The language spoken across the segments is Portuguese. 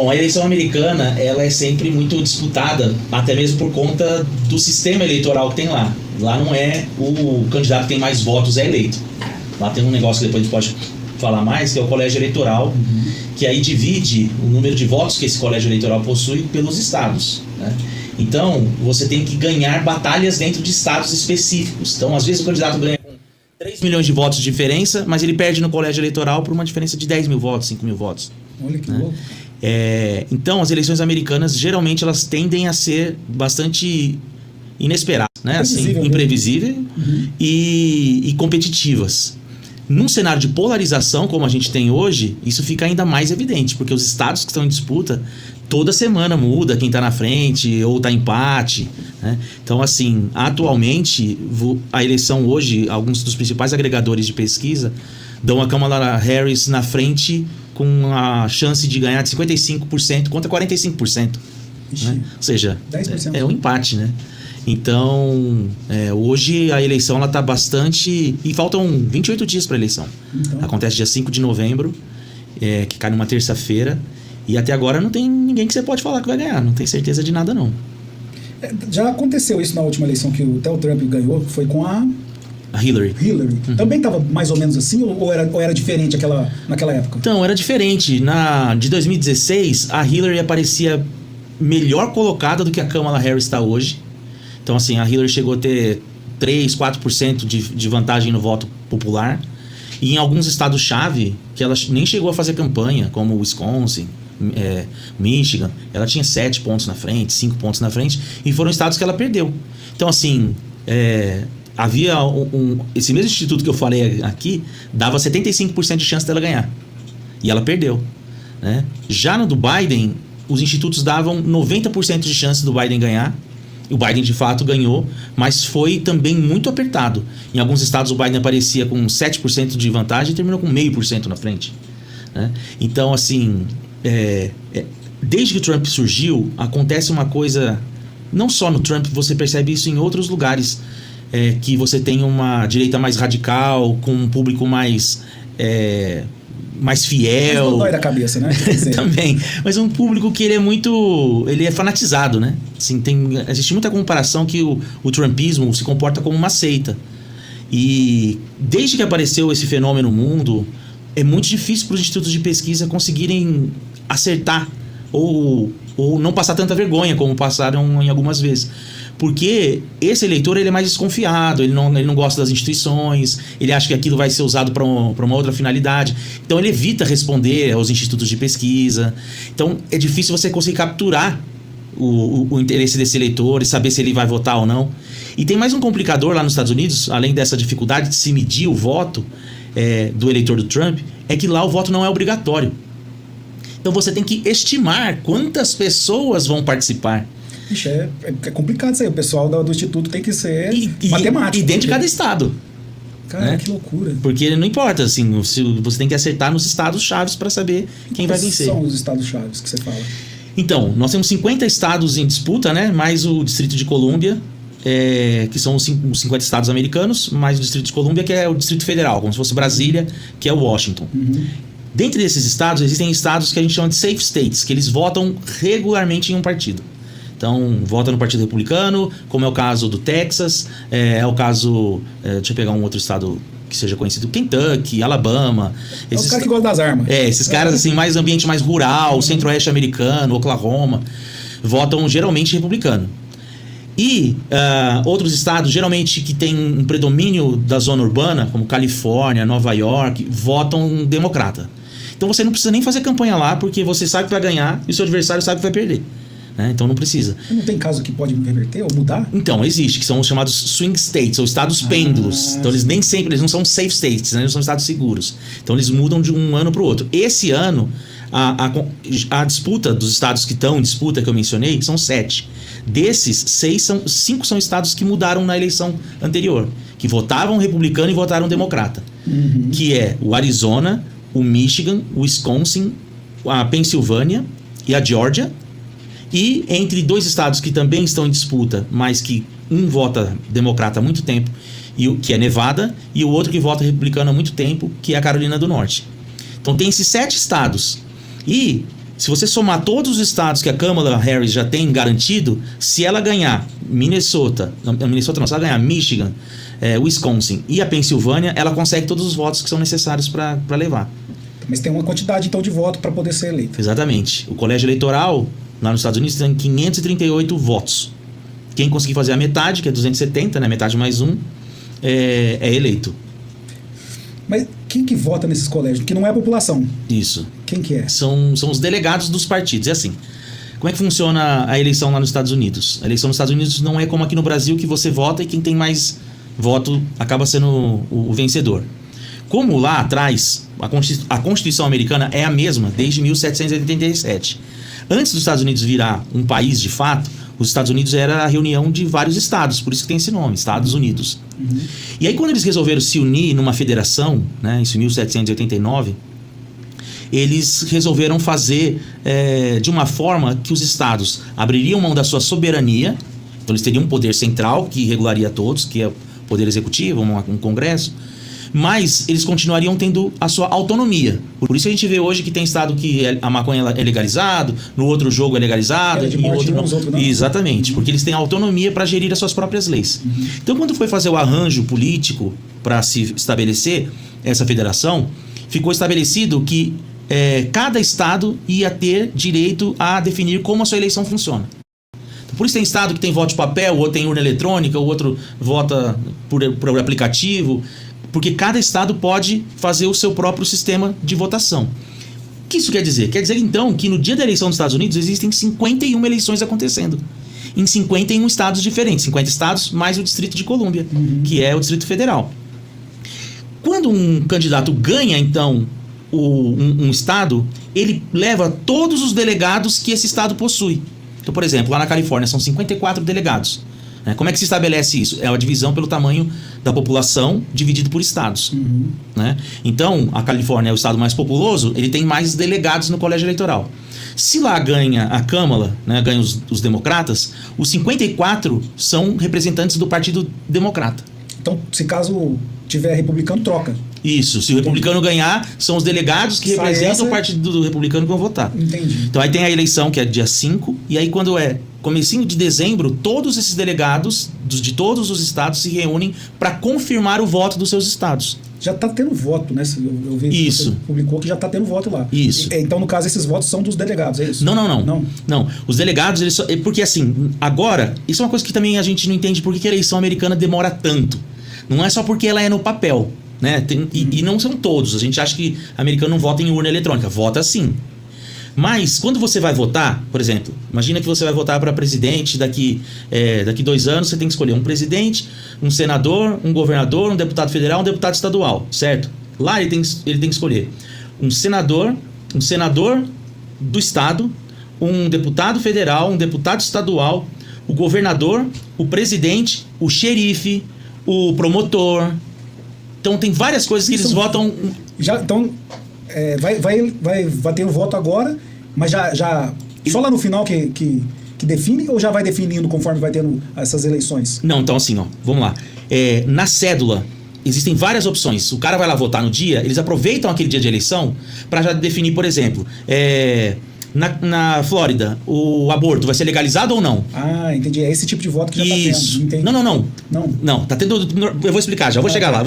Bom, a eleição americana, ela é sempre muito disputada, até mesmo por conta do sistema eleitoral que tem lá. Lá não é o candidato que tem mais votos é eleito. Lá tem um negócio que depois a gente pode falar mais, que é o colégio eleitoral, que aí divide o número de votos que esse colégio eleitoral possui pelos estados, né? Então, você tem que ganhar batalhas dentro de estados específicos. Então, às vezes o candidato ganha com 3 milhões de votos de diferença, mas ele perde no colégio eleitoral por uma diferença de 10 mil votos, 5 mil votos. Olha que né? louco. Então, as eleições americanas, geralmente, elas tendem a ser bastante inesperadas, né? Assim, imprevisíveis e competitivas. Num cenário de polarização, como a gente tem hoje, isso fica ainda mais evidente, porque os estados que estão em disputa, toda semana muda quem está na frente ou está empate, né? Então, assim, atualmente, a eleição hoje, alguns dos principais agregadores de pesquisa dão a Kamala Harris na frente com a chance de ganhar de 55% contra 45%. Né? Ou seja, 10%. É um empate, né? Então, hoje a eleição ela está bastante... E faltam 28 dias para a eleição. Então. Acontece dia 5 de novembro, que cai numa terça-feira. E até agora não tem ninguém que você pode falar que vai ganhar. Não tem certeza de nada, não. Já aconteceu isso na última eleição que o Trump ganhou, foi com a Hillary. Também estava mais ou menos assim ou era diferente naquela época? Então, era diferente. De 2016, a Hillary aparecia melhor colocada do que a Kamala Harris está hoje. Então, assim, a Hillary chegou a ter 3, 4% de vantagem no voto popular. E em alguns estados-chave, que ela nem chegou a fazer campanha, como Wisconsin, Michigan, ela tinha 7 pontos na frente, 5 pontos na frente, e foram estados que ela perdeu. Então, assim, havia esse mesmo instituto que eu falei aqui, dava 75% de chance dela ganhar. E ela perdeu, né? Já no do Biden, os institutos davam 90% de chance do Biden ganhar. O Biden de fato ganhou, mas foi também muito apertado. Em alguns estados o Biden aparecia com 7% de vantagem e terminou com 0,5% na frente, né? Então, assim, desde que o Trump surgiu, acontece uma coisa, não só no Trump, você percebe isso em outros lugares, que você tem uma direita mais radical, com um público mais fiel. Mas não dói da cabeça, né? Também. Mas um público que ele é fanatizado, né? Assim, existe muita comparação que o trumpismo se comporta como uma seita. E desde que apareceu esse fenômeno no mundo, é muito difícil para os institutos de pesquisa conseguirem acertar ou não passar tanta vergonha como passaram em algumas vezes. Porque esse eleitor ele é mais desconfiado, ele não gosta das instituições, ele acha que aquilo vai ser usado para uma outra finalidade. Então ele evita responder aos institutos de pesquisa. Então é difícil você conseguir capturar o interesse desse eleitor e saber se ele vai votar ou não. E tem mais um complicador lá nos Estados Unidos, além dessa dificuldade de se medir o voto do eleitor do Trump, é que lá o voto não é obrigatório. Então você tem que estimar quantas pessoas vão participar. Ixi, é complicado isso aí. O pessoal do Instituto tem que ser matemático. E dentro de cada estado. Cara, né? Que loucura. Porque não importa, assim, você tem que acertar nos estados-chaves para saber quem vai vencer. Quais são os estados-chaves que você fala? Então, nós temos 50 estados em disputa, né? Mais o Distrito de Colômbia, que são os 50 estados americanos, mais o Distrito de Colômbia, que é o Distrito Federal, como se fosse Brasília, que é o Washington. Dentre esses estados, existem estados que a gente chama de safe states, que eles votam regularmente em um partido. Então, vota no Partido Republicano, como é o caso do Texas, é o caso... deixa eu pegar um outro estado que seja conhecido, Kentucky, Alabama. Os caras que gostam das armas. Esses caras, assim, mais ambiente mais rural, centro-oeste americano, Oklahoma, votam geralmente republicano. E outros estados, geralmente que tem um predomínio da zona urbana, como Califórnia, Nova York, votam democrata. Então você não precisa nem fazer campanha lá, porque você sabe que vai ganhar e o seu adversário sabe que vai perder. Então não precisa. Não tem caso que pode reverter ou mudar? Então, existe, que são os chamados swing states, ou estados pêndulos. Então eles nem sempre, eles não são safe states, né? Eles são estados seguros. Então eles mudam de um ano para o outro. Esse ano, a disputa dos estados que estão em disputa, que eu mencionei, são 7. Desses, 5 são estados que mudaram na eleição anterior, que votavam republicano e votaram democrata. Que é o Arizona, o Michigan, o Wisconsin, a Pensilvânia e a Georgia. E entre 2 estados que também estão em disputa, mas que um vota democrata há muito tempo, que é Nevada, e o outro que vota republicano há muito tempo, que é a Carolina do Norte. Então tem esses 7 estados. E Se você somar todos os estados que a Kamala Harris já tem garantido, se ela ganhar Minnesota não, se ela ganhar Michigan, Wisconsin e a Pensilvânia, ela consegue todos os votos que são necessários para levar. Mas tem uma quantidade, então, de voto para poder ser eleito. Exatamente. O colégio eleitoral, lá nos Estados Unidos, tem 538 votos. Quem conseguir fazer a metade, que é 270, né? Metade mais um, é eleito. Mas quem que vota nesses colégios? Que não é a população. Isso. Quem que é? São os delegados dos partidos. É assim. Como é que funciona a eleição lá nos Estados Unidos? A eleição nos Estados Unidos não é como aqui no Brasil, que você vota e quem tem mais voto acaba sendo o vencedor. Como lá atrás, a Constituição americana é a mesma desde 1787. Antes dos Estados Unidos virar um país de fato, os Estados Unidos era a reunião de vários estados, por isso que tem esse nome, Estados Unidos. Uhum. E aí quando eles resolveram se unir numa federação, né, isso em 1789, eles resolveram fazer de uma forma que os estados abririam mão da sua soberania, então eles teriam um poder central que regularia todos, que é o poder executivo, um congresso, mas eles continuariam tendo a sua autonomia. Por isso a gente vê hoje que tem estado que a maconha é legalizado, no outro jogo é legalizado, de e morte, outro não. Exatamente, porque eles têm autonomia para gerir as suas próprias leis. Uhum. Então, quando foi fazer o arranjo político para se estabelecer essa federação, ficou estabelecido que cada estado ia ter direito a definir como a sua eleição funciona. Por isso tem estado que tem voto de papel, o outro tem urna eletrônica, o outro vota por aplicativo, porque cada estado pode fazer o seu próprio sistema de votação. O que isso quer dizer? Quer dizer, então, que no dia da eleição dos Estados Unidos existem 51 eleições acontecendo, em 51 estados diferentes, 50 estados mais o Distrito de Colômbia, que é o Distrito Federal. Quando um candidato ganha, então, um estado, ele leva todos os delegados que esse estado possui. Então, por exemplo, lá na Califórnia são 54 delegados. Como é que se estabelece isso? É a divisão pelo tamanho da população dividido por estados. Né? Então, a Califórnia é o estado mais populoso, ele tem mais delegados no colégio eleitoral. Se lá ganha a Câmara, né, ganha os democratas, os 54 são representantes do Partido Democrata. Então, se caso tiver republicano, troca. Isso, se o republicano ganhar, são os delegados que representam o Partido do Republicano que vão votar. Entendi. Então aí tem a eleição, que é dia 5, e aí quando comecinho de dezembro, todos esses delegados de todos os estados se reúnem para confirmar o voto dos seus estados. Já está tendo voto, né? Eu vi que você publicou que já está tendo voto lá. Isso. Então, no caso, esses votos são dos delegados, é isso? Não. Os delegados, porque assim, agora, isso é uma coisa que também a gente não entende por que a eleição americana demora tanto. Não é só porque ela é no papel, né? E não são todos. A gente acha que americano não vota em urna eletrônica. Vota sim. Mas quando você vai votar, por exemplo, imagina que você vai votar para presidente daqui 2 anos, você tem que escolher um presidente, um senador, um governador, um deputado federal, um deputado estadual, certo? Lá ele tem que escolher um senador do estado, um deputado federal, um deputado estadual, o governador, o presidente, o xerife, o promotor. Então tem várias coisas que eles votam. Então vai ter o voto agora, mas já só lá no final que define, ou já vai definindo conforme vai tendo essas eleições? Não, então assim, vamos lá. Na cédula existem várias opções. O cara vai lá votar no dia, eles aproveitam aquele dia de eleição para já definir, por exemplo, na Flórida, o aborto vai ser legalizado ou não? Ah, entendi. É esse tipo de voto que já Isso. Tá tendo. Não. Não, tá tendo. Eu vou explicar, já vou chegar lá.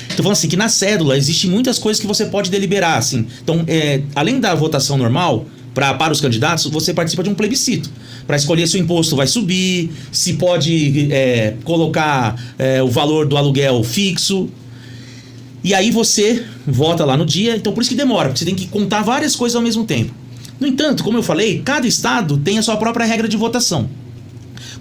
Tô falando assim, que na cédula existem muitas coisas que você pode deliberar, assim. Então, além da votação normal, para os candidatos, você participa de um plebiscito para escolher se o imposto vai subir, se pode colocar o valor do aluguel fixo. E aí você vota lá no dia. Então, por isso que demora, porque você tem que contar várias coisas ao mesmo tempo. No entanto, como eu falei, cada estado tem a sua própria regra de votação.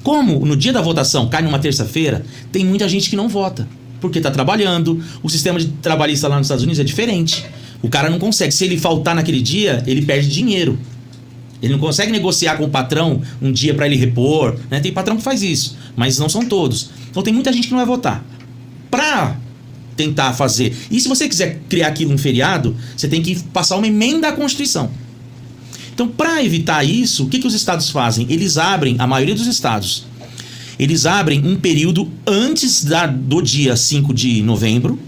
Como no dia da votação cai numa terça-feira, tem muita gente que não vota, porque está trabalhando. O sistema trabalhista lá nos Estados Unidos é diferente. O cara não consegue. Se ele faltar naquele dia, ele perde dinheiro. Ele não consegue negociar com o patrão um dia para ele repor, né? Tem patrão que faz isso, mas não são todos. Então tem muita gente que não vai votar. Para tentar fazer... E se você quiser criar aquilo um feriado, você tem que passar uma emenda à Constituição. Então, para evitar isso, o que os estados fazem? Eles abrem, a maioria dos estados, eles abrem um período antes do dia 5 de novembro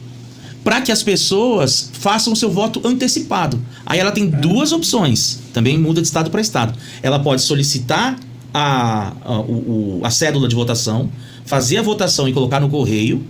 para que as pessoas façam o seu voto antecipado. Aí ela tem duas opções, também muda de estado para estado. Ela pode solicitar a cédula de votação, fazer a votação e colocar no correio,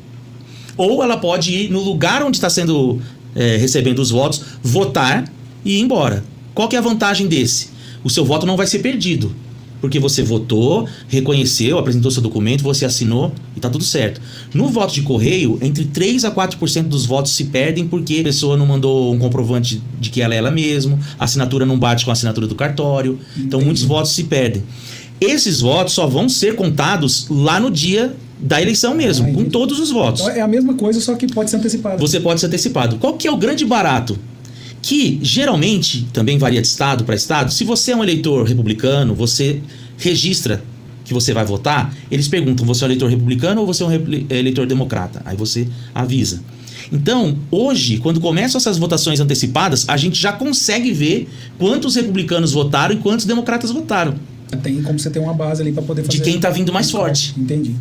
ou ela pode ir no lugar onde está sendo recebendo os votos, votar e ir embora. Qual que é a vantagem desse? O seu voto não vai ser perdido, porque você votou, reconheceu, apresentou seu documento, você assinou e tá tudo certo. No voto de correio, entre 3 a 4% dos votos se perdem porque a pessoa não mandou um comprovante de que ela é ela mesma, a assinatura não bate com a assinatura do cartório. Então muitos votos se perdem. Esses votos só vão ser contados lá no dia da eleição mesmo, com todos os votos. Então é a mesma coisa, só que pode ser antecipado. Você pode ser antecipado. Qual que é o grande barato? Que geralmente, também varia de estado para estado, se você é um eleitor republicano, você registra que você vai votar, eles perguntam, você é um eleitor republicano ou você é um eleitor democrata? Aí você avisa. Então, hoje, quando começam essas votações antecipadas, a gente já consegue ver quantos republicanos votaram e quantos democratas votaram. Tem como você ter uma base ali para poder fazer... De quem está vindo mais forte. Entendi.